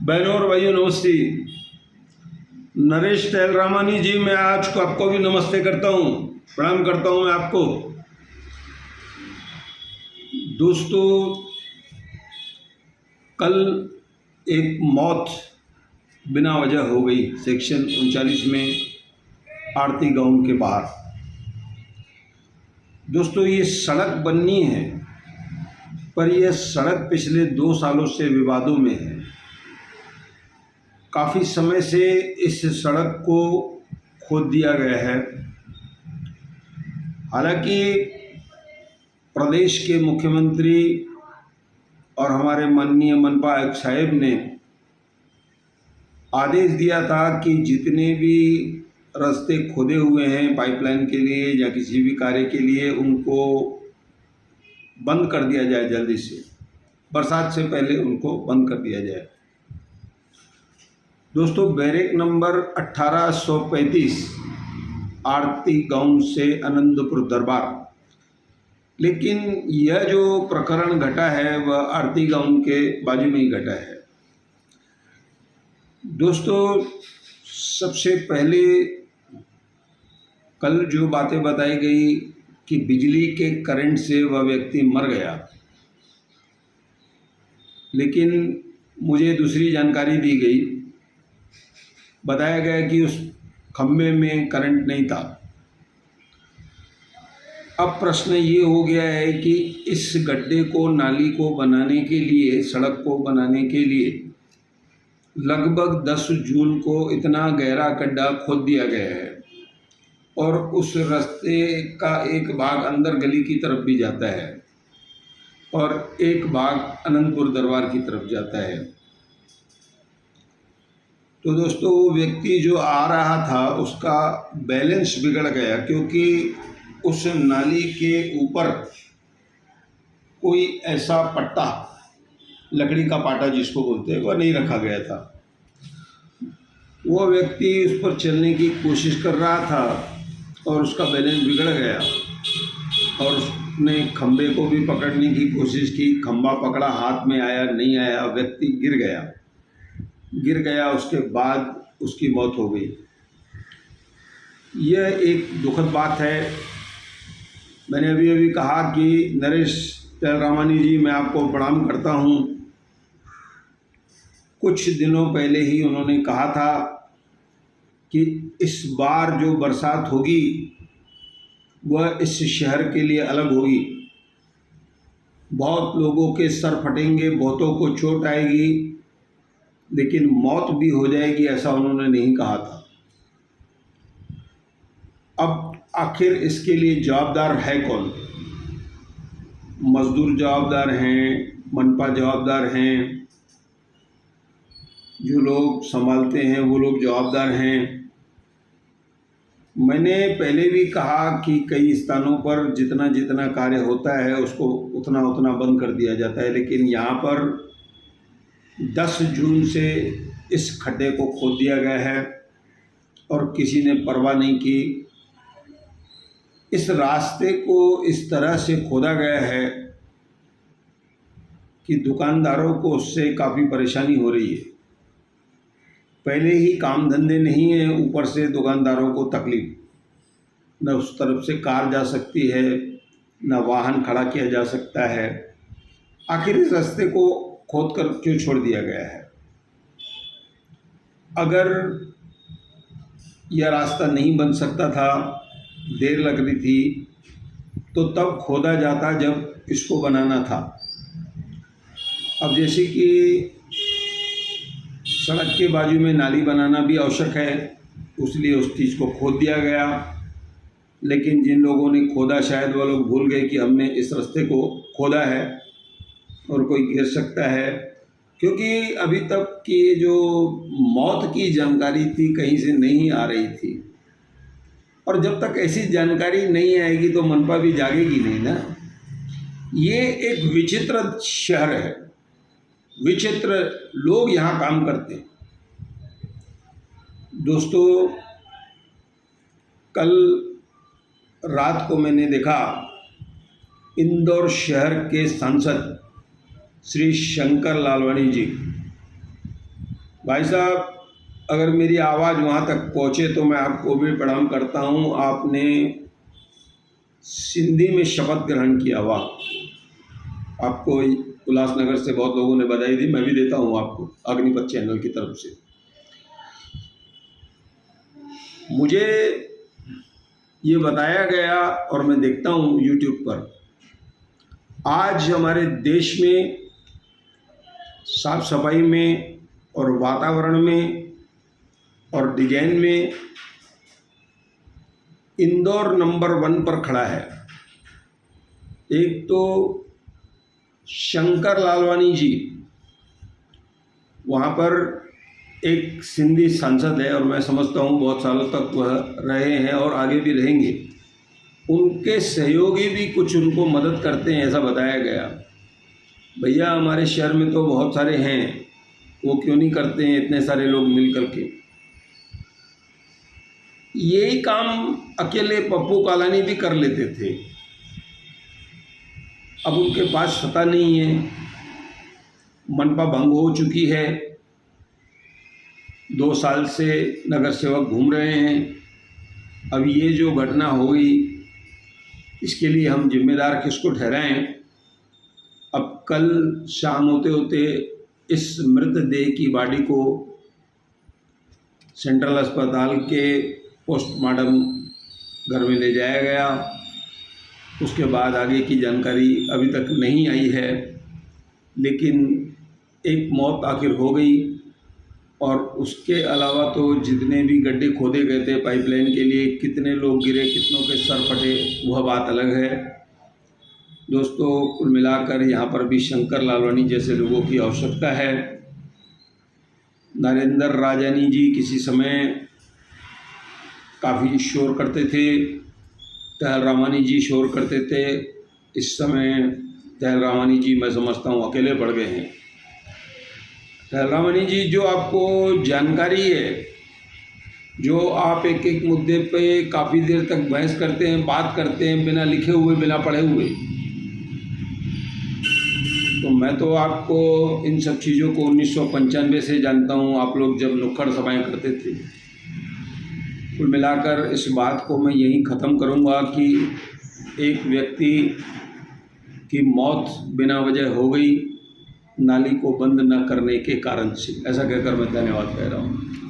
बहनों और भाइयों नमस्ते। नरेश तैलरामानी जी, मैं आज को आपको भी नमस्ते करता हूँ, प्रणाम करता हूँ मैं आपको। दोस्तों, कल एक मौत बिना वजह हो गई सेक्शन 39 में आरती गांव के बाहर। दोस्तों, ये सड़क बननी है, पर यह सड़क पिछले 2 सालों से विवादों में है। काफ़ी समय से इस सड़क को खोद दिया गया है। हालांकि प्रदेश के मुख्यमंत्री और हमारे माननीय मनपा आयुक्त साहब ने आदेश दिया था कि जितने भी रास्ते खोदे हुए हैं पाइपलाइन के लिए या किसी भी कार्य के लिए, उनको बंद कर दिया जाए, जल्दी से बरसात से पहले उनको बंद कर दिया जाए। दोस्तों, बैरेक नंबर 1835 आरती गांव से आनंदपुर दरबार, लेकिन यह जो प्रकरण घटा है वह आरती गांव के बाजू में ही घटा है। दोस्तों, सबसे पहले कल जो बातें बताई गई कि बिजली के करंट से वह व्यक्ति मर गया, लेकिन मुझे दूसरी जानकारी दी गई। बताया गया कि उस खंभे में करंट नहीं था। अब प्रश्न ये हो गया है कि इस गड्ढे को, नाली को बनाने के लिए, सड़क को बनाने के लिए लगभग 10 जून को इतना गहरा गड्ढा खोद दिया गया है और उस रास्ते का एक भाग अंदर गली की तरफ भी जाता है और एक भाग आनंदपुर दरबार की तरफ जाता है। तो दोस्तों, वो व्यक्ति जो आ रहा था उसका बैलेंस बिगड़ गया, क्योंकि उस नाली के ऊपर कोई ऐसा पट्टा, लकड़ी का पाटा जिसको बोलते हैं, वह नहीं रखा गया था। वो व्यक्ति उस पर चलने की कोशिश कर रहा था और उसका बैलेंस बिगड़ गया और उसने खंबे को भी पकड़ने की कोशिश की। खंबा पकड़ा, हाथ में आया, नहीं आया, व्यक्ति गिर गया। उसके बाद उसकी मौत हो गई। यह एक दुखद बात है। मैंने अभी कहा कि नरेश तैलरामानी जी, मैं आपको प्रणाम करता हूँ। कुछ दिनों पहले ही उन्होंने कहा था कि इस बार जो बरसात होगी वह इस शहर के लिए अलग होगी। बहुत लोगों के सर फटेंगे, बहुतों को चोट आएगी, लेकिन मौत भी हो जाएगी, ऐसा उन्होंने नहीं कहा था। अब आखिर इसके लिए जवाबदार है कौन? मजदूर जवाबदार हैं, मनपा जवाबदार हैं, जो लोग संभालते हैं वो लोग जवाबदार हैं। मैंने पहले भी कहा कि कई स्थानों पर जितना जितना कार्य होता है उसको उतना उतना बंद कर दिया जाता है, लेकिन यहाँ पर 10 जून से इस खड्डे को खोद दिया गया है और किसी ने परवाह नहीं की। इस रास्ते को इस तरह से खोदा गया है कि दुकानदारों को उससे काफ़ी परेशानी हो रही है। पहले ही काम धंधे नहीं है, ऊपर से दुकानदारों को तकलीफ। न उस तरफ से कार जा सकती है, न वाहन खड़ा किया जा सकता है। आखिर इस रास्ते को खोद कर क्यों छोड़ दिया गया है? अगर यह रास्ता नहीं बन सकता था, देर लग रही थी, तो तब खोदा जाता जब इसको बनाना था। अब जैसे कि सड़क के बाजू में नाली बनाना भी आवश्यक है, इसलिए उस चीज़ को खोद दिया गया। लेकिन जिन लोगों ने खोदा, शायद वो लोग भूल गए कि हमने इस रास्ते को खोदा है और कोई गिर सकता है, क्योंकि अभी तक की जो मौत की जानकारी थी कहीं से नहीं आ रही थी। और जब तक ऐसी जानकारी नहीं आएगी तो मनपा भी जागेगी नहीं ना। ये एक विचित्र शहर है, विचित्र लोग यहाँ काम करते हैं। दोस्तों, कल रात को मैंने देखा इंदौर शहर के सांसद श्री शंकर लालवानी जी भाई साहब, अगर मेरी आवाज़ वहाँ तक पहुँचे तो मैं आपको भी प्रणाम करता हूँ। आपने सिंधी में शपथ ग्रहण किया, वाह। आपको उल्लासनगर से बहुत लोगों ने बधाई दी, मैं भी देता हूँ आपको अग्निपथ चैनल की तरफ से। मुझे ये बताया गया और मैं देखता हूँ यूट्यूब पर, आज हमारे देश में साफ सफाई में और वातावरण में और डिजाइन में इंदौर नंबर 1 पर खड़ा है। एक तो शंकर लालवानी जी, वहाँ पर एक सिंधी सांसद है और मैं समझता हूँ बहुत सालों तक वह रहे हैं और आगे भी रहेंगे। उनके सहयोगी भी कुछ उनको मदद करते हैं, ऐसा बताया गया। भैया हमारे शहर में तो बहुत सारे हैं, वो क्यों नहीं करते हैं इतने सारे लोग मिल करके। यही काम अकेले पप्पू कालानी भी कर लेते थे। अब उनके पास सत्ता नहीं है, मनपा भंग हो चुकी है, 2 साल से नगर सेवक घूम रहे हैं। अब ये जो घटना हो गई, इसके लिए हम जिम्मेदार किसको ठहराएं? अब कल शाम होते होते इस मृतदेह की बॉडी को सेंट्रल अस्पताल के पोस्टमार्टम घर में ले जाया गया। उसके बाद आगे की जानकारी अभी तक नहीं आई है, लेकिन एक मौत आखिर हो गई। और उसके अलावा तो जितने भी गड्ढे खोदे गए थे पाइपलाइन के लिए, कितने लोग गिरे, कितनों के सर फटे, वह बात अलग है। दोस्तों, कुल मिलाकर यहाँ पर भी शंकर लालवानी जैसे लोगों की आवश्यकता है। नरेंद्र राजानी जी किसी समय काफ़ी शोर करते थे, तहल रामानी जी शोर करते थे। इस समय तहल रामानी जी मैं समझता हूँ अकेले पड़ गए हैं। तहल रामानी जी, जो आपको जानकारी है, जो आप एक एक मुद्दे पे काफ़ी देर तक बहस करते हैं, बात करते हैं बिना लिखे हुए, बिना पढ़े हुए, तो मैं तो आपको इन सब चीज़ों को 1995 से जानता हूँ, आप लोग जब नुक्कड़ सभाएं करते थे। कुल मिलाकर इस बात को मैं यहीं ख़त्म करूँगा कि एक व्यक्ति की मौत बिना वजह हो गई, नाली को बंद न करने के कारण से। ऐसा कहकर मैं धन्यवाद कह रहा हूँ।